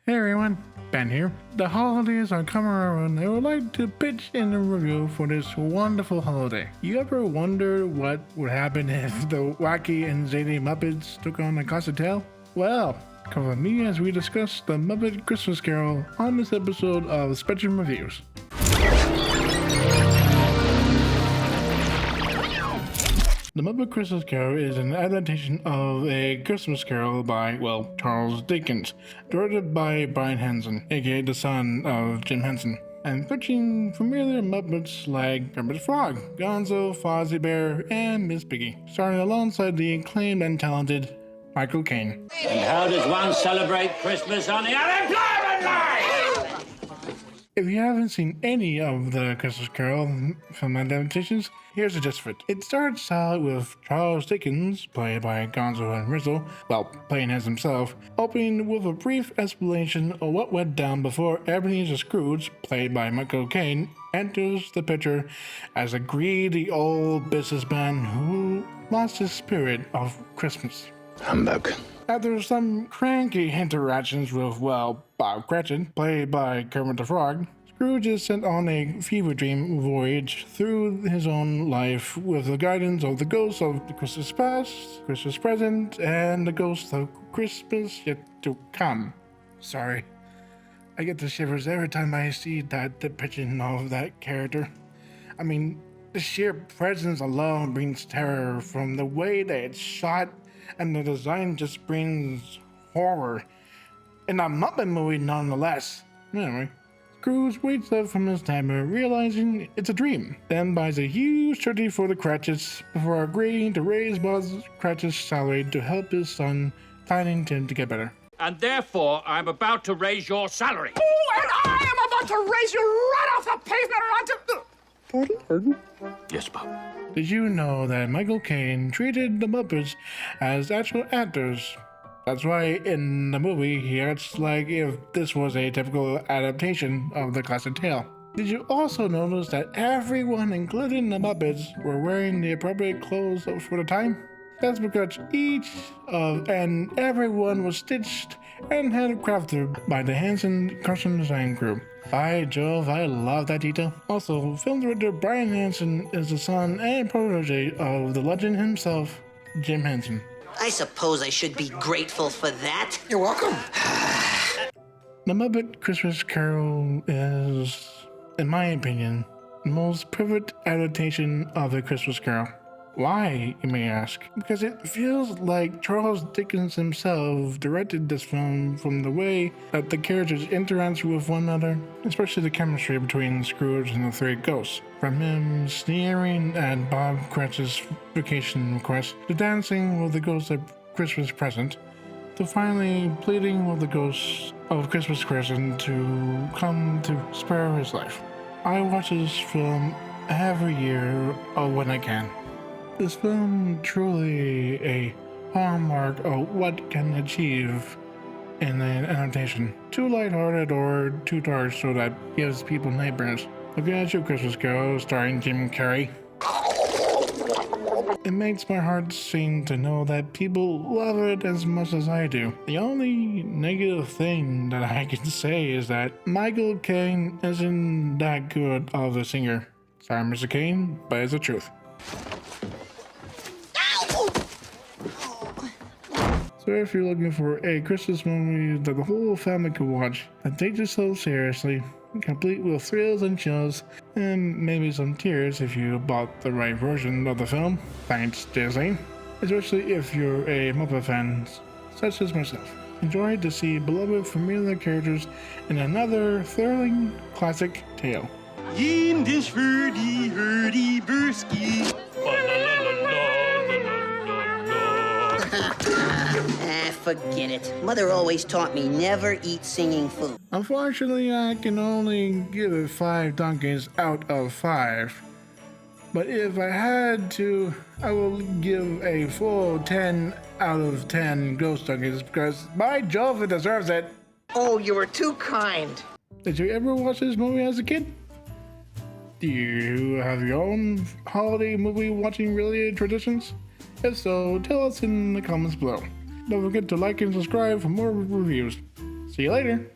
Hey everyone, Ben here. The holidays are coming around and I would like to pitch in a review for this wonderful holiday. You ever wonder what would happen if the wacky and zany Muppets took on a classic tale? Well, come with me as we discuss the Muppet Christmas Carol on this episode of Spectrum Reviews. The Muppet Christmas Carol is an adaptation of A Christmas Carol by, Charles Dickens, directed by Brian Henson, aka the son of Jim Henson, and featuring familiar Muppets like Kermit the Frog, Gonzo, Fozzie Bear, and Miss Piggy, starring alongside the acclaimed and talented Michael Caine. And how does one celebrate Christmas on the unemployment line? If you haven't seen any of the Christmas Carol film adaptations, here's the gist of it. It starts out with Charles Dickens, played by Gonzo and Rizzle, playing as himself, opening with a brief explanation of what went down before Ebenezer Scrooge, played by Michael Caine, enters the picture as a greedy old businessman who lost his spirit of Christmas. Humbug. After some cranky interactions with, Bob Cratchit, played by Kermit the Frog, Scrooge is sent on a fever dream voyage through his own life with the guidance of the ghosts of the Christmas past, Christmas present, and the ghosts of Christmas yet to come. Sorry, I get the shivers every time I see that depiction of that character. I mean, the sheer presence alone brings terror from the way that it's shot, and the design just brings horror. In a Muppet movie nonetheless. Anyway, Scrooge wakes up from his nightmare realizing it's a dream, then buys a huge turkey for the Cratchits before agreeing to raise Buzz Cratchit's salary to help his son Tynington to get better. And therefore, I'm about to raise your salary. Oh, and I am about to raise you right off the pavement onto... Pardon? Yes, Bob. Did you know that Michael Caine treated the Muppets as actual actors? That's why in the movie he acts like if this was a typical adaptation of the classic tale. Did you also notice that everyone, including the Muppets, were wearing the appropriate clothes for the time? That's because each of and everyone was stitched and handcrafted by the Henson costume design crew. By Jove, I love that detail. Also, film director Brian Henson is the son and protege of the legend himself, Jim Henson. I suppose I should be grateful for that. You're welcome. The Muppet Christmas Carol is, in my opinion, the most perfect adaptation of the Christmas Carol. Why, you may ask? Because it feels like Charles Dickens himself directed this film, from the way that the characters interact with one another, especially the chemistry between Scrooge and the three ghosts. From him sneering at Bob Cratchit's vacation request, to dancing with the ghost of Christmas present, to finally pleading with the ghost of Christmas present to come to spare his life. I watch this film every year when I can. This film truly a hallmark of what can achieve in an adaptation. Too lighthearted or too dark so that gives people nightmares. Look at your Christmas Carol starring Jim Carrey. It makes my heart sing to know that people love it as much as I do. The only negative thing that I can say is that Michael Caine isn't that good of a singer. Sorry, Mr. Caine, but it's the truth. So if you're looking for a Christmas movie that the whole family could watch, that takes itself seriously, complete with thrills and chills, and maybe some tears if you bought the right version of the film, thanks Disney, especially if you're a Muppet fan such as myself. Enjoy to see beloved familiar characters in another thrilling classic tale. In this hurdy burski. Forget it. Mother always taught me never eat singing food. Unfortunately, I can only give it 5 donkeys out of 5. But if I had to, I will give a full 10 out of 10 ghost donkeys because, by Jove, it deserves it. Oh, you were too kind. Did you ever watch this movie as a kid? Do you have your own holiday movie watching related traditions? If so, tell us in the comments below. Don't forget to like and subscribe for more reviews. See you later.